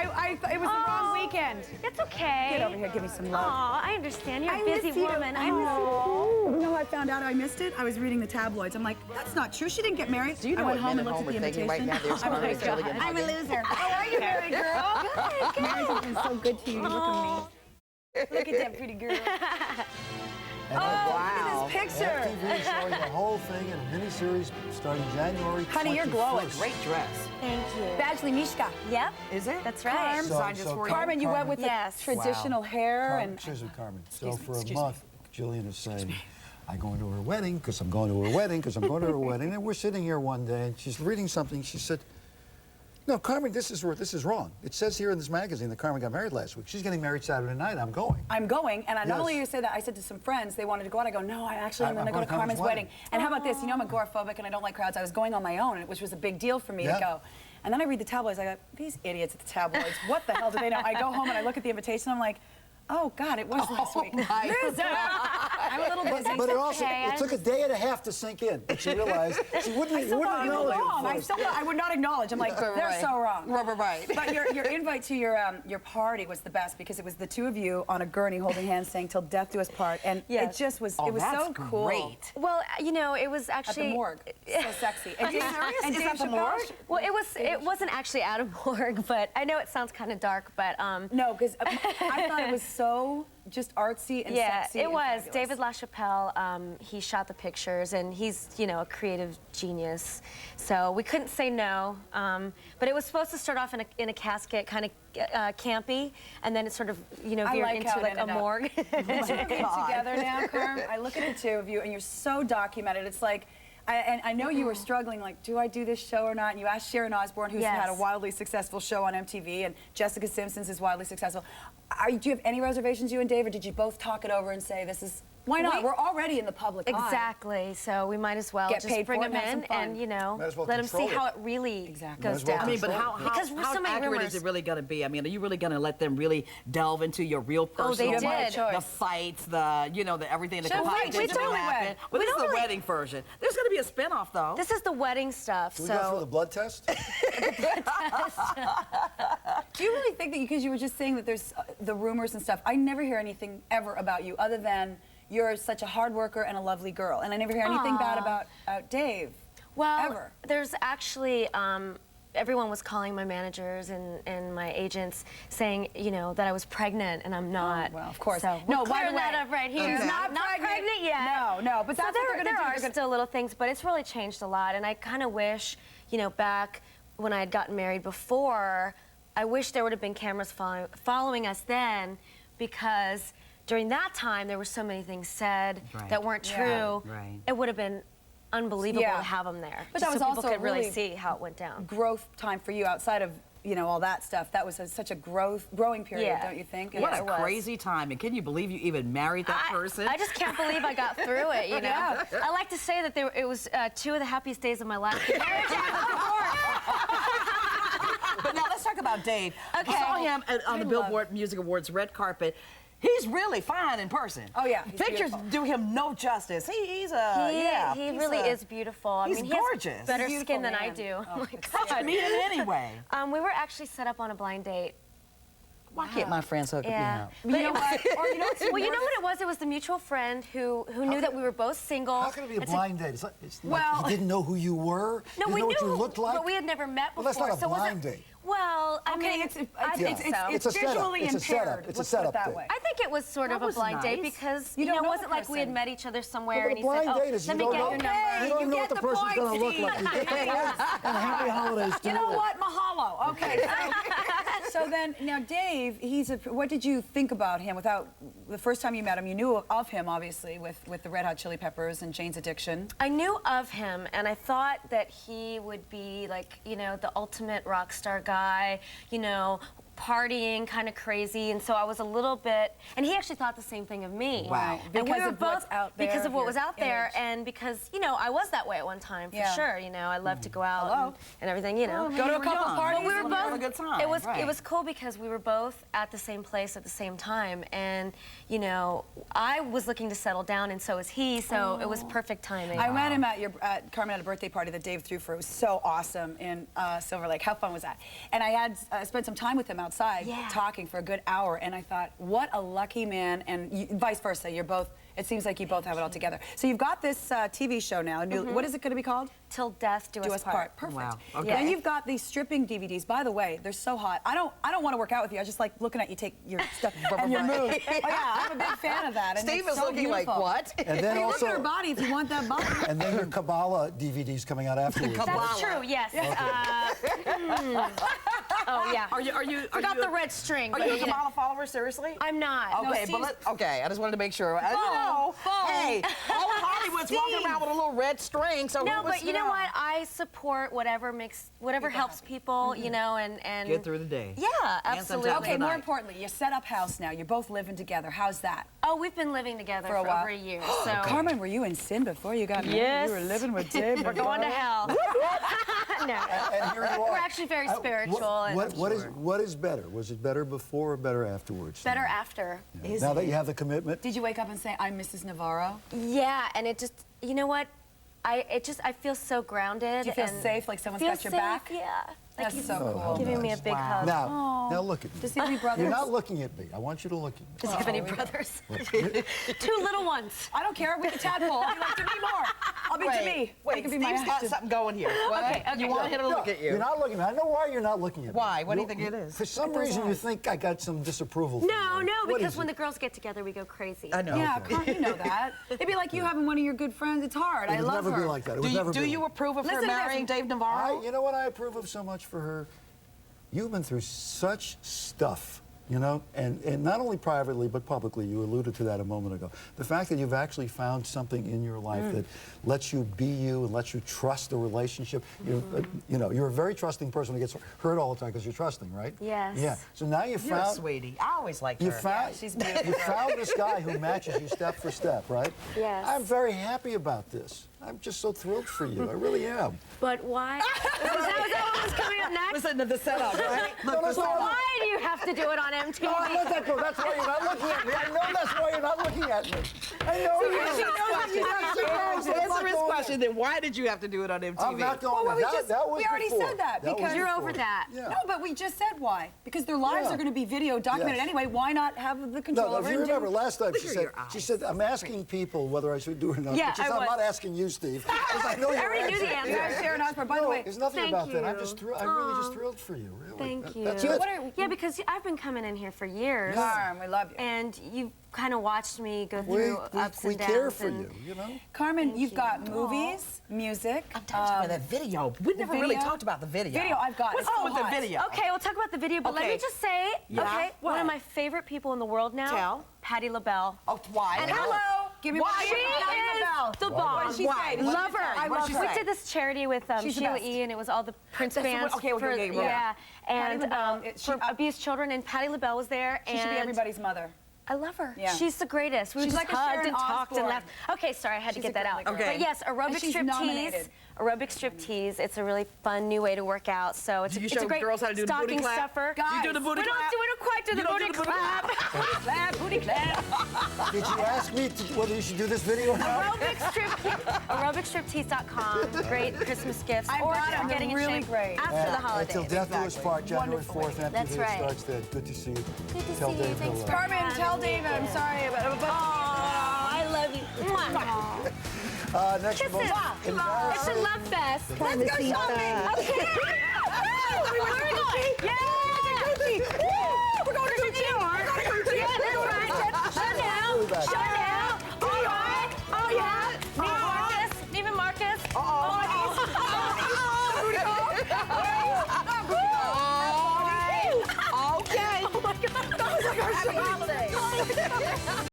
It was the wrong weekend. It's okay. Get over here, give me some love. Aw, I understand. You're a busy woman. I miss you. You know, I found out I missed it. I was reading the tabloids. I'm like, that's not true. She didn't get married. Do you know I went what home men and at looked home at the are thinking invitation. right now? They're smiling and I'm a loser. How are you, married girl? Good. Marriage has been so good to you. Look at me. Look at that pretty girl. And Look at this picture. MTV showing the whole thing in a miniseries starting January 21st. Honey, you're glowing. Great dress. Thank you. Badgley Mishka. Yep. Is it? That's right. Designed just for you. Carmen, you went with Yes. the traditional hair and... Excuse me, Carmen. So for a month, Jillian is saying, I'm going to her wedding because I'm going to her wedding because I'm going to her wedding. And we're sitting here one day and she's reading something. She said, no, Carmen, this is wrong. It says here in this magazine that Carmen got married last week. She's getting married Saturday night. I'm going. I'm going, and not Yes. only you say that, I said to some friends, they wanted to go out. I go, no, I'm going to go to Carmen's wedding. And how about this? You know I'm agoraphobic and I don't like crowds. I was going on my own, which was a big deal for me to go. And then I read the tabloids. I go, these idiots at the tabloids, what the hell do they know? I go home and I look at the invitation. I'm like, oh, God, it was last week. I'm a little busy. But it also, it took a day and a half to sink in. But she realized she wouldn't acknowledge it. I would not acknowledge. I'm like, they're so wrong. Right. But your invite to your party was the best because it was the two of you on a gurney holding hands saying "till death do us part," and it just was. It was so cool. Great. Well, you know, it was actually at the morgue. So sexy. And Dave, Is that the morgue? Well, it wasn't actually at a morgue, but I know it sounds kind of dark, but no, because I thought it was so just artsy and sexy. Yeah, it was. Fabulous. David LaChapelle, he shot the pictures, and he's, you know, a creative genius. So we couldn't say no. But it was supposed to start off in a casket, kind of campy, and then it sort of, you know, veered into like a morgue. Together now, Carm. I look at the two of you, and you're so documented. It's like, and I know you were struggling, like, do I do this show or not? And you asked Sharon Osbourne, who's had a wildly successful show on MTV, and Jessica Simpson's is wildly successful. Do you have any reservations, you and Dave, or did you both talk it over and say, this is, why not? We're already in the public eye. Exactly, so we might as well Get just paid bring for it them and in have some and, you know, well let them see how it really goes down. I mean, but how accurate is it really going to be? I mean, are you really going to let them really delve into your real personal life? The fights, you know, everything that we totally happen. Well, this is the wedding version. There's going to be a spinoff, though. This is the wedding stuff. Can we go through the blood test? Do you really think that, because you were just saying that there's the rumors and stuff, I never hear anything ever about you other than you're such a hard worker and a lovely girl, and I never hear anything bad about Dave. Well, ever. There's actually, everyone was calling my managers and my agents saying, you know, that I was pregnant, and I'm not. Oh, well, of course. So no, by the way, that up right here. She's not pregnant yet. No, but that's so what there are still little things, but it's really changed a lot, and I kind of wish, you know, back when I had gotten married before, I wish there would have been cameras following us then, because during that time there were so many things said that weren't true. It would have been unbelievable to have them there. But just that was so also people could really really see how it went down. Growth time for you outside of, you know, all that stuff. That was such a growing period, don't you think? What a crazy time. And can you believe you even married that person? I just can't believe I got through it, you know? I like to say that it was two of the happiest days of my life. But now let's talk about Dave. Okay. I saw him on the Billboard Music Awards red carpet. He's really fine in person. Oh yeah, pictures do him no justice. He really is beautiful. I mean, gorgeous. He has better skin than I do. Oh my God. Meet him anyway. We were actually set up on a blind date. Why can't my friends hook me up? But you know what? Well, you know what it was? It was the mutual friend who knew that we were both single. How can it be a blind date? It's like he didn't know who you were? No, he didn't know what you looked like? But we had never met before. Well, that's not a blind date. Well, I mean, it's visually impaired. It's a setup that way. I think it was sort of a blind date because you know, it wasn't like we had met each other somewhere and he said, "Oh, let me get your number." You don't know what the person's going to look like. You get the points and happy holidays to you. You know what? Mahalo. Okay. So then, now Dave, what did you think about him without, the first time you met him, you knew of him, obviously, with the Red Hot Chili Peppers and Jane's Addiction. I knew of him, and I thought that he would be, like, you know, the ultimate rock star guy, you know, partying, kind of crazy, and so I was a little bit, and he actually thought the same thing of me. Wow. And because of what's out there. Because of what was out there, and because, you know, I was that way at one time, for sure, you know, I loved to go out and everything, you know. Go to a couple parties. Well, we were both having a good time. It was cool because we were both at the same place at the same time, and, you know, I was looking to settle down, and so was he, so it was perfect timing. I met him at Carmen at a birthday party that Dave threw for. It was so awesome in Silver Lake. How fun was that? And I had spent some time with him out outside talking for a good hour, and I thought, what a lucky man, and vice versa. You're both, it seems like you both have it all together. So you've got this TV show now. What is it going to be called? Till Death Do Us Part. Perfect. Wow. Okay. Yeah. And you've got these stripping DVDs. By the way, they're so hot. I don't want to work out with you. I just like looking at you take your stuff and your moves. Oh, yeah, I'm a big fan of that. And Steve it's is so looking beautiful. like, what? And then Hey, also, look at her body if you want that body. and then your Kabbalah DVD's coming out afterwards. That's true, yes. Oh, yeah. Are you? Forgot the red string. Are you a Kamala follower? Seriously? I'm not. Okay, No, but okay. I just wanted to make sure. You know, hey, all of Hollywood's walking around with a little red string. So no, but you know what? I support whatever helps people. You know, and get through the day. Yeah, absolutely. Okay, more importantly, you set up house now. You're both living together. How's that? Oh, we've been living together for while. over a year. So Carmen, were you in sin before you got married? Yes. You were living with Dave. we're going to hell. No. And here you are. We're actually very spiritual. What is better? Was it better before or better afterwards? Better after. Now that you have the commitment? Did you wake up and say, I'm Mrs. Navarro? Yeah, and it just, you know what? I feel so grounded. Do you feel and safe, like someone's feel got your safe, back? Yeah. That's Like so cool. giving me a big hug. Now look at me. Does he have any brothers? You're not looking at me. I want you to look at me. Does he have any brothers? 2 little ones. I don't care. We can tadpole. I'll be like, to me more. I'll be to me. Wait, You can be my Steve's got actor. something going here. Okay, You want him to look at you? You're not looking at me. I know why you're not looking at me. Why? What do you think it is? For some reason, you think I got some disapproval. from No, you. no, What because is when it? the girls get together, we go crazy. I know. Yeah, Carmen, you know that. It'd be like you having one of your good friends. It's hard. It I would love never her. be like that. It would never Do be you like approve of her Listen to this. marrying Dave Navarro? You know what I approve of so much for her? You've been through such stuff, you know, and not only privately but publicly. You alluded to that a moment ago. The fact that you've actually found something in your life that lets you be you and lets you trust the relationship. You know, you're a very trusting person who gets hurt all the time because you're trusting, right? Yes. Yeah. So now you You're a found. sweetie. I always liked her. You found, she's beautiful. you found this guy who matches you step for step, right? Yes. I'm very happy about this. I'm just so thrilled for you. I really am. But why? Is that what was coming up next? Listen to the setup, right? No, that's not- Why do you have to do it on MTV? No, I let that go. That's why you're not looking at me. I know that's why you're not looking at me. I know you. She knows you have to answer his question. Then why did you have to do it on MTV? I'm not going Well, there. That was we already before. said that because was You're before. over that. Yeah. No, but we just said why. Because their lives Yeah. are going to be video documented Yes. anyway. Why not have the control No, over if it? you and do- remember last time Look at she your said, I'm asking people whether I should do it or not. Yeah, She said, I I'm was. not asking you, Steve. Because I know I your already knew the answer. answer. Yeah, Sharon Osbourne. By the No, way, there's nothing thank about that. I'm you. just I'm really just thrilled for you, really. Thank you. That's it. Yeah, because I've been coming in here for years. Carmen, we love you. And you've kind of watched me go through ups we and downs. care for and you, you know? Carmen, you've got movies, music. I'm talking about that video. We never really video? talked about the video. Video, I've got. What's It's wrong so with the hot. video? Okay, we'll talk about the video, but let Okay. me just say, Yeah? okay, What? one of my favorite people in the world now, Tell. Patti LaBelle. Oh, why? And hello. Give me Why? one. She Patti is LaBelle? the bomb. What did she say? What did Love she her. say? I What love did her. she We say? did this charity with She's the Sheila best. E. and it was all the Prince That's the fans. one- okay, for, yeah. yeah. Patti And LaBelle, for abused children, and Patti LaBelle was there. She should be and everybody's mother. I love her. Yeah. She's the greatest. We She's just like a hugged Sharon and talked and Osbourne. laughed. Okay, sorry, I had to She's get that a out. girly girl. Okay. But yes, aerobic And she's striptease. nominated. Aerobic striptease. It's a really fun new way to work out. So it's, Do you it's show a great girls how to do the booty stocking clap? stuffer. You do the booty we clap? don't quite do the You don't booty do the booty clap. Booty clap, booty clap. Did you ask me whether you should do this video or not? Aerobicstriptease.com. Great Christmas gifts. I've or got if them. you're getting They're in really shape great. after the holidays. Until Death Do Us Part, January Wonderful. 4th, MTV That's right. starts then. Good to see you. Good to Tell see you. Dave Thanks hello. for Carmen, having tell me. David I'm sorry about it. I love you. Mwah. Next Kiss most him. It's a embarrassing. love fest. Let's go shopping. Okay. Where are we going? Yeah. We're going to Gucci. Yeah, that's right. Chanel. back. Chanel. All right. Oh, yeah. Neiman Marcus. Okay. Oh my God. That was like our holiday.